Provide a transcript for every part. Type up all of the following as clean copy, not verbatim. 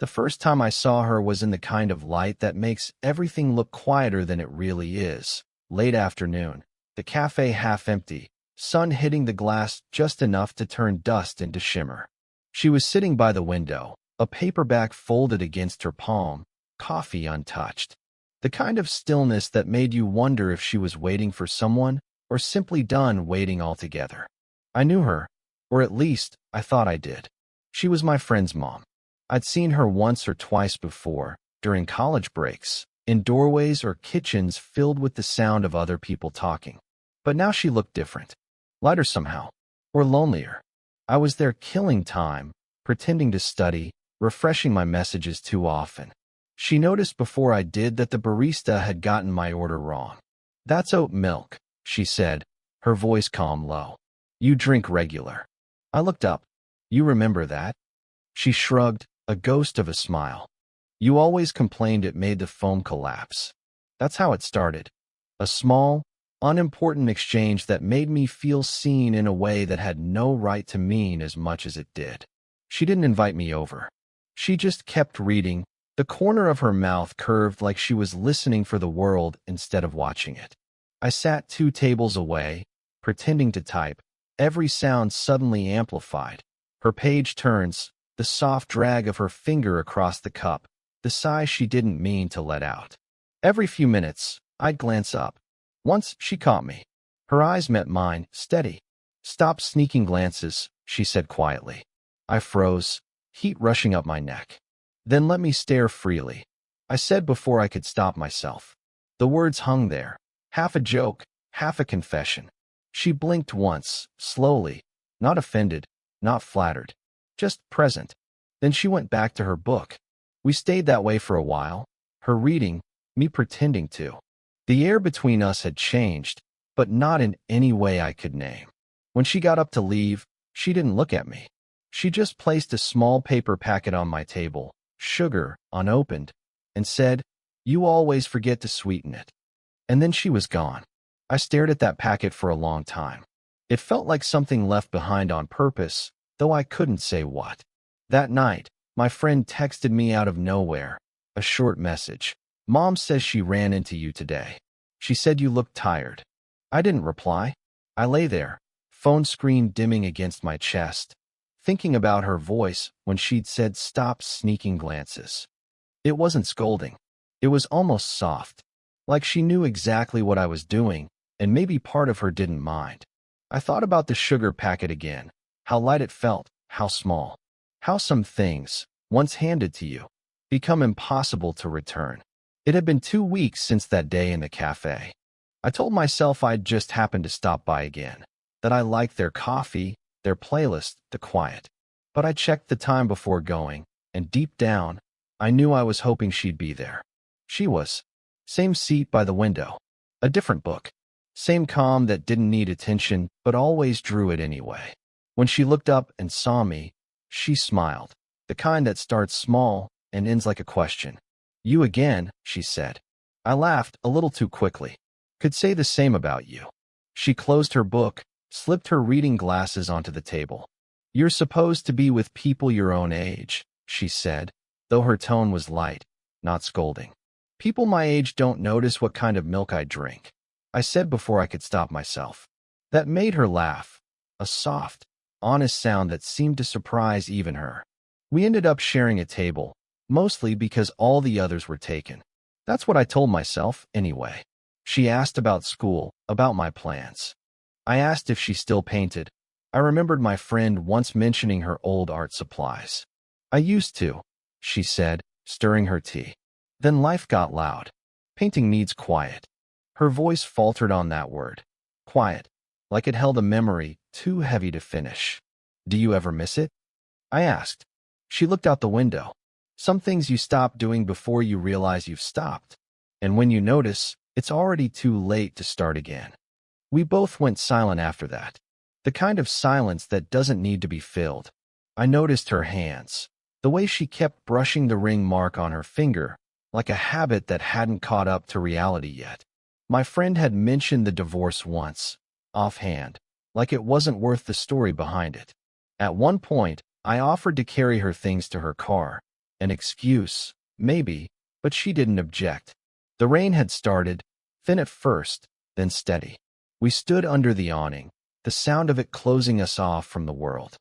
The first time I saw her was in the kind of light that makes everything look quieter than it really is. Late afternoon, the cafe half empty, sun hitting the glass just enough to turn dust into shimmer. She was sitting by the window, a paperback folded against her palm, coffee untouched. The kind of stillness that made you wonder if she was waiting for someone or simply done waiting altogether. I knew her, or at least I thought I did. She was my friend's mom. I'd seen her once or twice before, during college breaks, in doorways or kitchens filled with the sound of other people talking. But now she looked different. Lighter somehow. Or lonelier. I was there killing time, pretending to study, refreshing my messages too often. She noticed before I did that the barista had gotten my order wrong. "That's oat milk," she said, her voice calm low. "You drink regular." I looked up. "You remember that?" She shrugged, a ghost of a smile. "You always complained it made the foam collapse." That's how it started. A small, unimportant exchange that made me feel seen in a way that had no right to mean as much as it did. She didn't invite me over. She just kept reading, the corner of her mouth curved like she was listening for the world instead of watching it. I sat 2 tables away, pretending to type, every sound suddenly amplified. Her page turns, the soft drag of her finger across the cup, the sigh she didn't mean to let out. Every few minutes, I'd glance up. Once, she caught me. Her eyes met mine, steady. "Stop sneaking glances," she said quietly. I froze, heat rushing up my neck. "Then let me stare freely," I said before I could stop myself. The words hung there, half a joke, half a confession. She blinked once, slowly, not offended, not flattered, just present. Then she went back to her book. We stayed that way for a while, her reading, me pretending to. The air between us had changed, but not in any way I could name. When she got up to leave, she didn't look at me. She just placed a small paper packet on my table, sugar, unopened, and said, "You always forget to sweeten it." And then she was gone. I stared at that packet for a long time. It felt like something left behind on purpose, though I couldn't say what. That night, my friend texted me out of nowhere, a short message. "Mom says she ran into you today. She said you looked tired." I didn't reply. I lay there, phone screen dimming against my chest, thinking about her voice when she'd said stop sneaking glances. It wasn't scolding. It was almost soft, like she knew exactly what I was doing, and maybe part of her didn't mind. I thought about the sugar packet again, how light it felt, how small, how some things, once handed to you, become impossible to return. It had been 2 weeks since that day in the cafe. I told myself I'd just happened to stop by again, that I liked their coffee, their playlist, the quiet. But I checked the time before going, and deep down, I knew I was hoping she'd be there. She was. Same seat by the window. A different book. Same calm that didn't need attention, but always drew it anyway. When she looked up and saw me, she smiled. The kind that starts small and ends like a question. "You again," she said. I laughed a little too quickly. "Could say the same about you." She closed her book, slipped her reading glasses onto the table. "You're supposed to be with people your own age," she said, though her tone was light, not scolding. "People my age don't notice what kind of milk I drink," I said before I could stop myself. That made her laugh, a soft, honest sound that seemed to surprise even her. We ended up sharing a table, mostly because all the others were taken. That's what I told myself, anyway. She asked about school, about my plans. I asked if she still painted. I remembered my friend once mentioning her old art supplies. "I used to," she said, stirring her tea. "Then life got loud. Painting needs quiet." Her voice faltered on that word. Quiet, like it held a memory too heavy to finish. "Do you ever miss it?" I asked. She looked out the window. "Some things you stop doing before you realize you've stopped. And when you notice, it's already too late to start again." We both went silent after that. The kind of silence that doesn't need to be filled. I noticed her hands. The way she kept brushing the ring mark on her finger, like a habit that hadn't caught up to reality yet. My friend had mentioned the divorce once, offhand, like it wasn't worth the story behind it. At one point, I offered to carry her things to her car, An excuse, maybe, but she didn't object. The rain had started, thin at first, then steady. We stood under the awning, the sound of it closing us off from the world.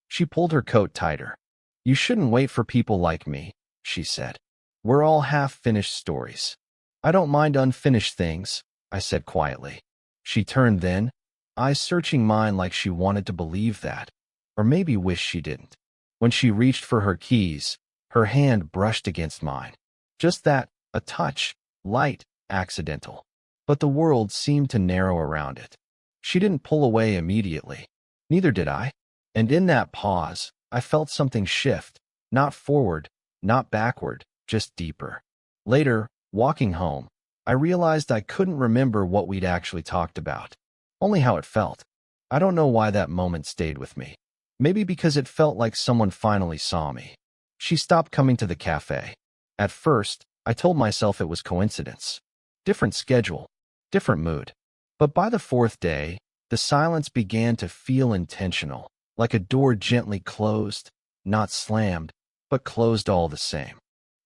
She pulled her coat tighter. "You shouldn't wait for people like me," she said. "We're all half-finished stories." "I don't mind unfinished things," I said quietly. She turned then, eyes searching mine like she wanted to believe that, or maybe wished she didn't. When she reached for her keys, her hand brushed against mine. Just that, a touch, light, accidental. But the world seemed to narrow around it. She didn't pull away immediately. Neither did I. And in that pause, I felt something shift, not forward, not backward, just deeper. Later, walking home, I realized I couldn't remember what we'd actually talked about, only how it felt. I don't know why that moment stayed with me. Maybe because it felt like someone finally saw me. She stopped coming to the cafe. At first, I told myself it was coincidence. Different schedule, different mood. But by the fourth day, the silence began to feel intentional, like a door gently closed, not slammed, but closed all the same.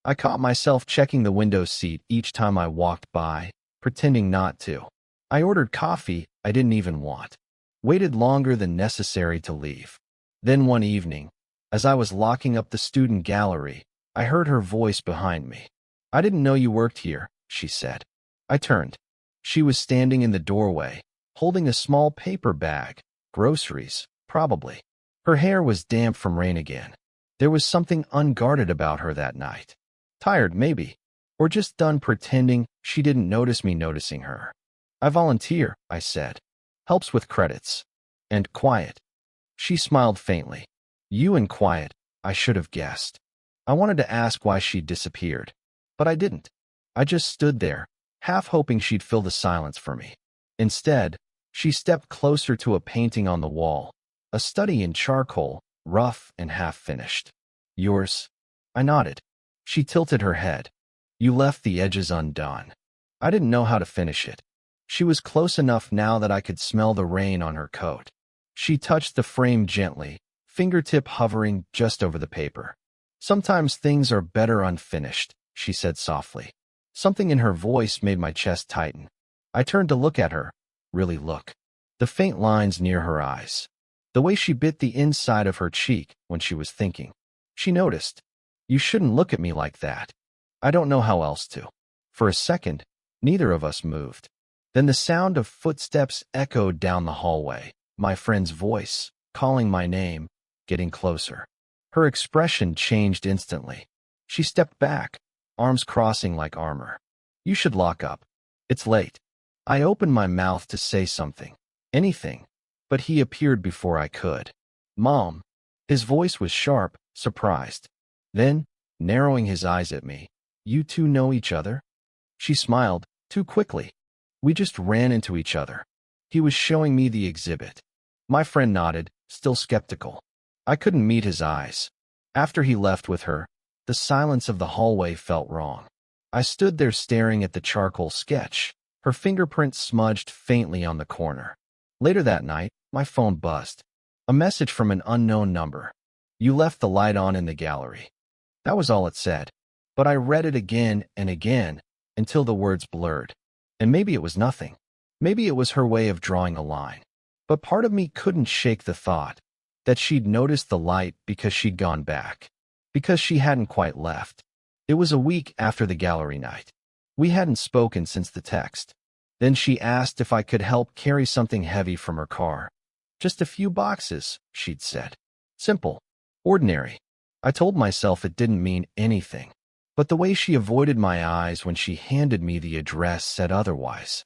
I caught myself checking the window seat each time I walked by, pretending not to. I ordered coffee I didn't even want, waited longer than necessary to leave. Then one evening, as I was locking up the student gallery, I heard her voice behind me. "I didn't know you worked here," she said. I turned. She was standing in the doorway, holding a small paper bag, groceries, probably. Her hair was damp from rain again. There was something unguarded about her that night. Tired, maybe, or just done pretending she didn't notice me noticing her. "I volunteer," I said. "Helps with credits." "And quiet." She smiled faintly. "You and quiet," I should have guessed. I wanted to ask why she'd disappeared, but I didn't. I just stood there, half hoping she'd fill the silence for me. Instead, she stepped closer to a painting on the wall, a study in charcoal, rough and half-finished. "Yours?" I nodded. She tilted her head. "You left the edges undone." I didn't know how to finish it. She was close enough now that I could smell the rain on her coat. She touched the frame gently, fingertip hovering just over the paper. "Sometimes things are better unfinished," she said softly. Something in her voice made my chest tighten. I turned to look at her, really look. The faint lines near her eyes. The way she bit the inside of her cheek when she was thinking. She noticed. "You shouldn't look at me like that." I don't know how else to. For a second, neither of us moved. Then the sound of footsteps echoed down the hallway, my friend's voice, calling my name, getting closer. Her expression changed instantly. She stepped back, arms crossing like armor. "You should lock up. It's late." I opened my mouth to say something, anything, but he appeared before I could. "Mom." His voice was sharp, surprised. Then, narrowing his eyes at me, "You two know each other?" She smiled, too quickly. "We just ran into each other." He was showing me the exhibit. My friend nodded, still skeptical. I couldn't meet his eyes. After he left with her, the silence of the hallway felt wrong. I stood there staring at the charcoal sketch, her fingerprint smudged faintly on the corner. Later that night, my phone buzzed. A message from an unknown number. "You left the light on in the gallery." That was all it said. But I read it again and again, until the words blurred. And maybe it was nothing. Maybe it was her way of drawing a line. But part of me couldn't shake the thought that she'd noticed the light because she'd gone back. Because she hadn't quite left. It was a week after the gallery night. We hadn't spoken since the text. Then she asked if I could help carry something heavy from her car. "Just a few boxes," she'd said. Simple. Ordinary. I told myself it didn't mean anything. But the way she avoided my eyes when she handed me the address said otherwise.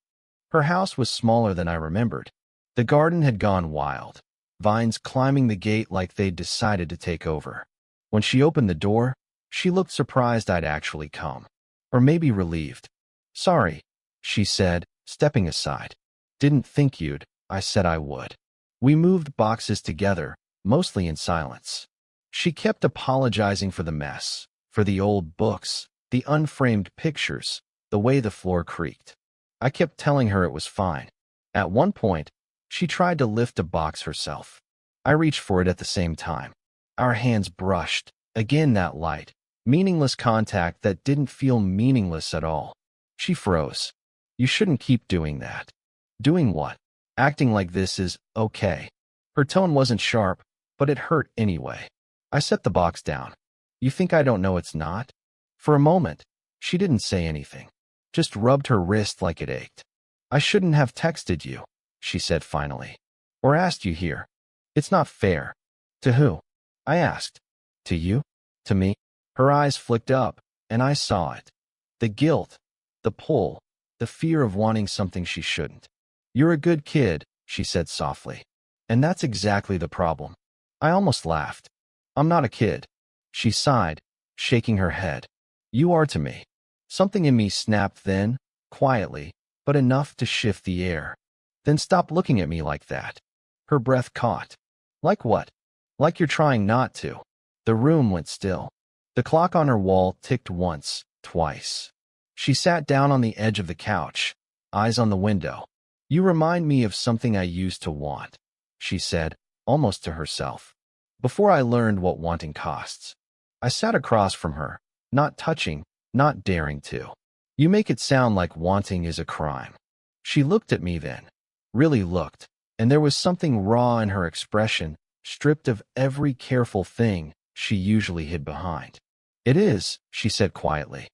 Her house was smaller than I remembered. The garden had gone wild, vines climbing the gate like they'd decided to take over. When she opened the door, she looked surprised I'd actually come. Or maybe relieved. "Sorry," she said, stepping aside. "Didn't think you'd," I said I would. We moved boxes together, mostly in silence. She kept apologizing for the mess, for the old books, the unframed pictures, the way the floor creaked. I kept telling her it was fine. At one point, she tried to lift a box herself. I reached for it at the same time. Our hands brushed, again that light, Meaningless contact that didn't feel meaningless at all. She froze. You shouldn't keep doing that. Doing what? Acting like this is okay. Her tone wasn't sharp, but it hurt anyway. I set the box down. You think I don't know it's not? For a moment, she didn't say anything, just rubbed her wrist like it ached. I shouldn't have texted you, she said finally, or asked you here. It's not fair. To who? I asked. To you? To me? Her eyes flicked up, and I saw it. The guilt, the pull, the fear of wanting something she shouldn't. You're a good kid, she said softly. And that's exactly the problem. I almost laughed. I'm not a kid. She sighed, shaking her head. You are to me. Something in me snapped then, quietly, but enough to shift the air. Then stop looking at me like that. Her breath caught. Like what? Like you're trying not to. The room went still. The clock on her wall ticked once, twice. She sat down on the edge of the couch, eyes on the window. You remind me of something I used to want, she said, almost to herself. Before I learned what wanting costs. I sat across from her, not touching, not daring to. You make it sound like wanting is a crime. She looked at me then, really looked, and there was something raw in her expression, stripped of every careful thing she usually hid behind. It is, she said quietly,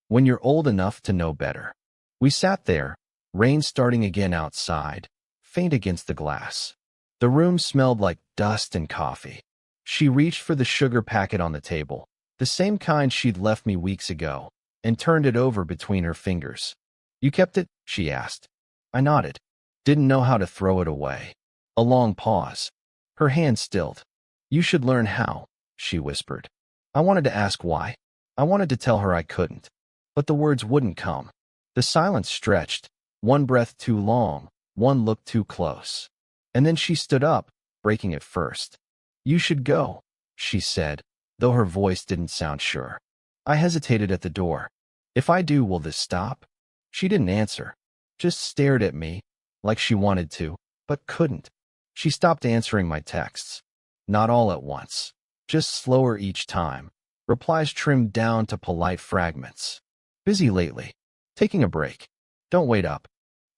when you're old enough to know better. We sat there, rain starting again outside, faint against the glass. The room smelled like dust and coffee. She reached for the sugar packet on the table, the same kind she'd left me weeks ago, and turned it over between her fingers. You kept it? She asked. I nodded. Didn't know how to throw it away. A long pause. Her hand stilled. You should learn how, she whispered. I wanted to ask why. I wanted to tell her I couldn't. But the words wouldn't come. The silence stretched, one breath too long, one look too close. And then she stood up, breaking it first. You should go, she said, though her voice didn't sound sure. I hesitated at the door. If I do, will this stop? She didn't answer, just stared at me, like she wanted to, but couldn't. She stopped answering my texts. Not all at once, just slower each time, replies trimmed down to polite fragments. Busy lately. Taking a break. Don't wait up.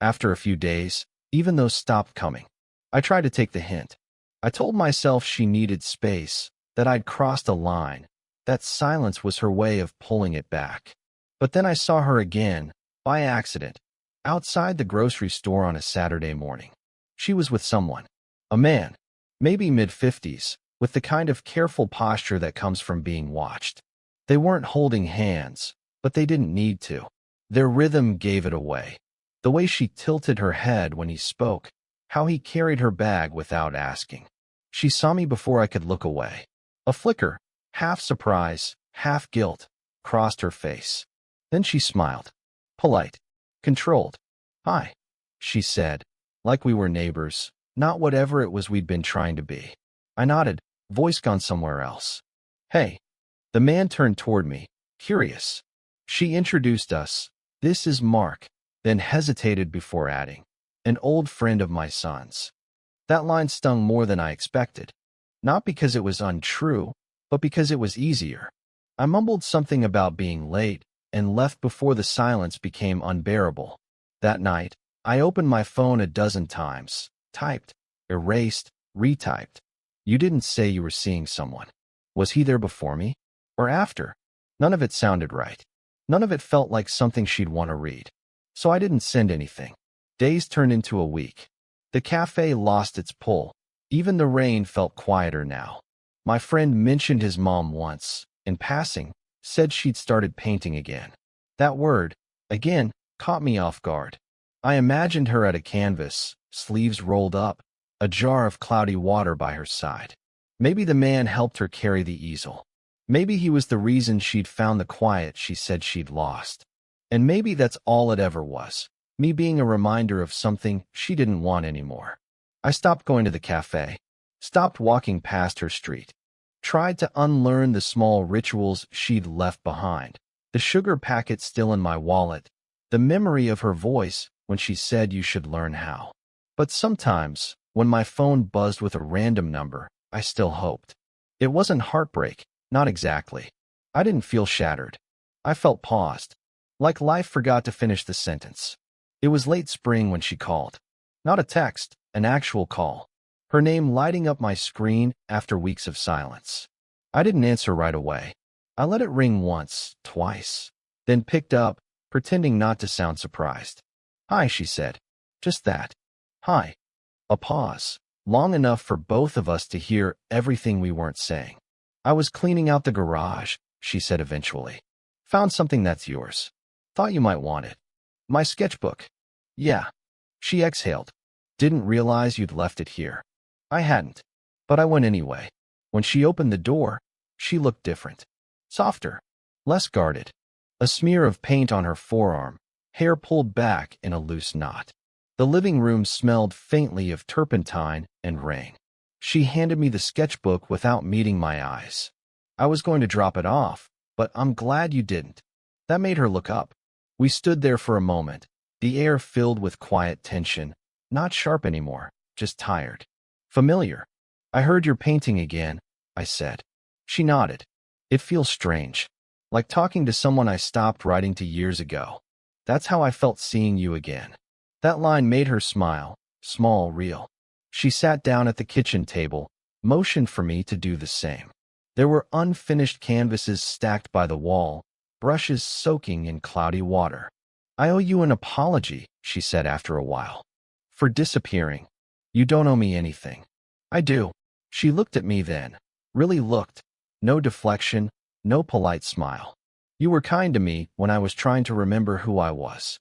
After a few days, even those stopped coming. I tried to take the hint. I told myself she needed space, that I'd crossed a line, that silence was her way of pulling it back. But then I saw her again, by accident, outside the grocery store on a Saturday morning. She was with someone. A man, maybe mid-50s, with the kind of careful posture that comes from being watched. They weren't holding hands, but they didn't need to. Their rhythm gave it away. The way she tilted her head when he spoke, how he carried her bag without asking. She saw me before I could look away. A flicker, half surprise, half guilt, crossed her face. Then she smiled. Polite. Controlled. Hi, she said, like we were neighbors, not whatever it was we'd been trying to be. I nodded, voice gone somewhere else. Hey. The man turned toward me, curious. She introduced us. This is Mark, then hesitated before adding, an old friend of my son's. That line stung more than I expected, not because it was untrue, but because it was easier. I mumbled something about being late and left before the silence became unbearable. That night, I opened my phone a dozen times, typed, erased, retyped. You didn't say you were seeing someone. Was he there before me? Or after? None of it sounded right. None of it felt like something she'd want to read. So I didn't send anything. Days turned into a week. The cafe lost its pull. Even the rain felt quieter now. My friend mentioned his mom once, in passing, said she'd started painting again. That word, again, caught me off guard. I imagined her at a canvas, sleeves rolled up, a jar of cloudy water by her side. Maybe the man helped her carry the easel. Maybe he was the reason she'd found the quiet she said she'd lost. And maybe that's all it ever was, me being a reminder of something she didn't want anymore. I stopped going to the cafe, stopped walking past her street, tried to unlearn the small rituals she'd left behind, the sugar packet still in my wallet, the memory of her voice when she said you should learn how. But sometimes, when my phone buzzed with a random number, I still hoped. It wasn't heartbreak, not exactly. I didn't feel shattered. I felt paused, like life forgot to finish the sentence. It was late spring when she called. Not a text, an actual call. Her name lighting up my screen after weeks of silence. I didn't answer right away. I let it ring once, twice, then picked up, pretending not to sound surprised. "Hi," she said. Just that. "Hi." A pause, long enough for both of us to hear everything we weren't saying. "I was cleaning out the garage," she said eventually. "Found something that's yours. Thought you might want it." "My sketchbook." "Yeah." She exhaled. "Didn't realize you'd left it here." I hadn't, but I went anyway. When she opened the door, she looked different. Softer, less guarded. A smear of paint on her forearm, hair pulled back in a loose knot. The living room smelled faintly of turpentine and rain. She handed me the sketchbook without meeting my eyes. "I was going to drop it off, but I'm glad you didn't." That made her look up. We stood there for a moment, the air filled with quiet tension, not sharp anymore, just tired. "Familiar." "I heard you're painting again," I said. She nodded. "It feels strange, like talking to someone I stopped writing to years ago. That's how I felt seeing you again." That line made her smile, small, real. She sat down at the kitchen table, motioned for me to do the same. There were unfinished canvases stacked by the wall, brushes soaking in cloudy water. "I owe you an apology," she said after a while. "For disappearing. You don't owe me anything." "I do." She looked at me then. Really looked. No deflection, no polite smile. "You were kind to me when I was trying to remember who I was.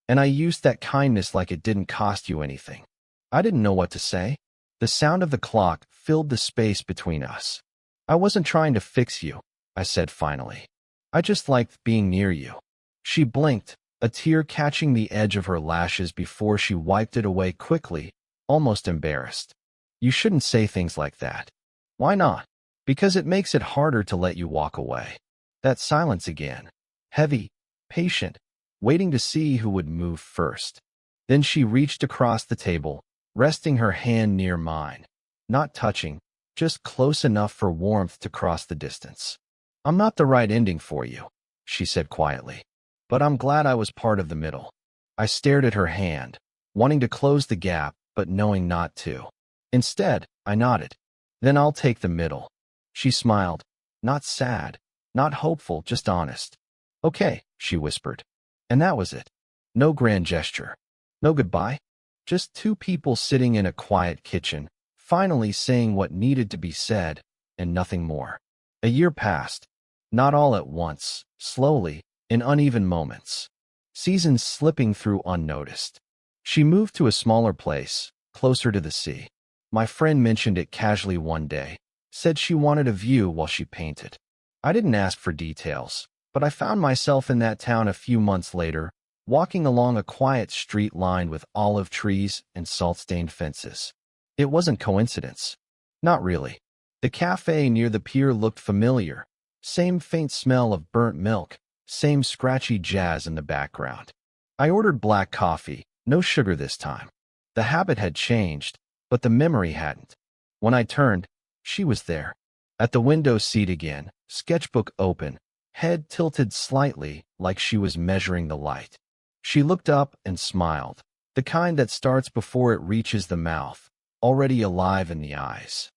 And I used that kindness like it didn't cost you anything." I didn't know what to say. The sound of the clock filled the space between us. "I wasn't trying to fix you," I said finally. "I just liked being near you." She blinked, a tear catching the edge of her lashes before she wiped it away quickly, almost embarrassed. "You shouldn't say things like that." "Why not?" "Because it makes it harder to let you walk away." That silence again. Heavy, patient, waiting to see who would move first. Then she reached across the table, resting her hand near mine. Not touching, just close enough for warmth to cross the distance. "I'm not the right ending for you," she said quietly. "But I'm glad I was part of the middle." I stared at her hand, wanting to close the gap, but knowing not to. Instead, I nodded. "Then I'll take the middle." She smiled. Not sad, not hopeful, just honest. "Okay," she whispered. And that was it. No grand gesture. No goodbye. Just two people sitting in a quiet kitchen, finally saying what needed to be said, and nothing more. A year passed. Not all at once, slowly, in uneven moments. Seasons slipping through unnoticed. She moved to a smaller place, closer to the sea. My friend mentioned it casually one day, said she wanted a view while she painted. I didn't ask for details, but I found myself in that town a few months later, walking along a quiet street lined with olive trees and salt-stained fences. It wasn't coincidence. Not really. The cafe near the pier looked familiar. Same faint smell of burnt milk, same scratchy jazz in the background. I ordered black coffee, no sugar this time. The habit had changed, but the memory hadn't. When I turned, she was there. At the window seat again, sketchbook open, head tilted slightly like she was measuring the light. She looked up and smiled, the kind that starts before it reaches the mouth, already alive in the eyes.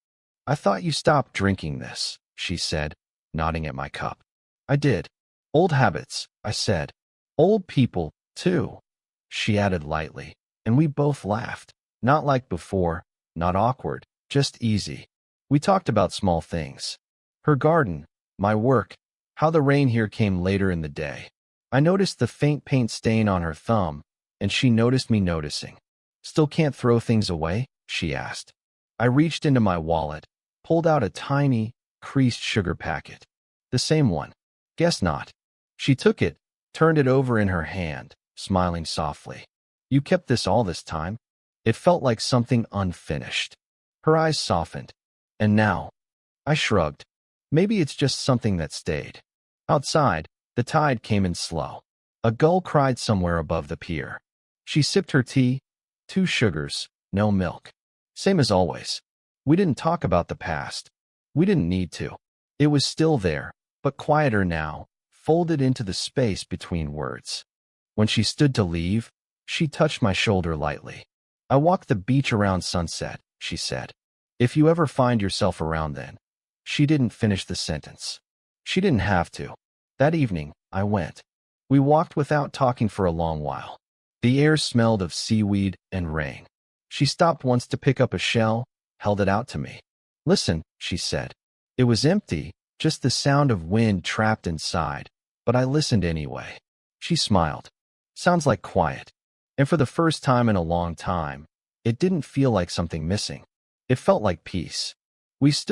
"I thought you stopped drinking this," she said, nodding at my cup. I did. "Old habits," I said. "Old people, too," she added lightly, and we both laughed. Not like before, not awkward, just easy. We talked about small things. Her garden, my work, how the rain here came later in the day. I noticed the faint paint stain on her thumb, and she noticed me noticing. "Still can't throw things away?" she asked. I reached into my wallet, pulled out a tiny, creased sugar packet. "The same one." "Guess not." She took it, turned it over in her hand, smiling softly. "You kept this all this time?" It felt like something unfinished. Her eyes softened. "And now?" I shrugged. "Maybe it's just something that stayed." Outside, the tide came in slow. A gull cried somewhere above the pier. She sipped her tea. 2 sugars, no milk. Same as always. We didn't talk about the past. We didn't need to. It was still there, but quieter now, folded into the space between words. When she stood to leave, she touched my shoulder lightly. I walked the beach around sunset, she said. If you ever find yourself around then. She didn't finish the sentence. She didn't have to. That evening, I went. We walked without talking for a long while. The air smelled of seaweed and rain. She stopped once to pick up a shell, held it out to me. Listen, she said. It was empty, just the sound of wind trapped inside, but I listened anyway. She smiled. Sounds like quiet. And for the first time in a long time, it didn't feel like something missing. It felt like peace. We stood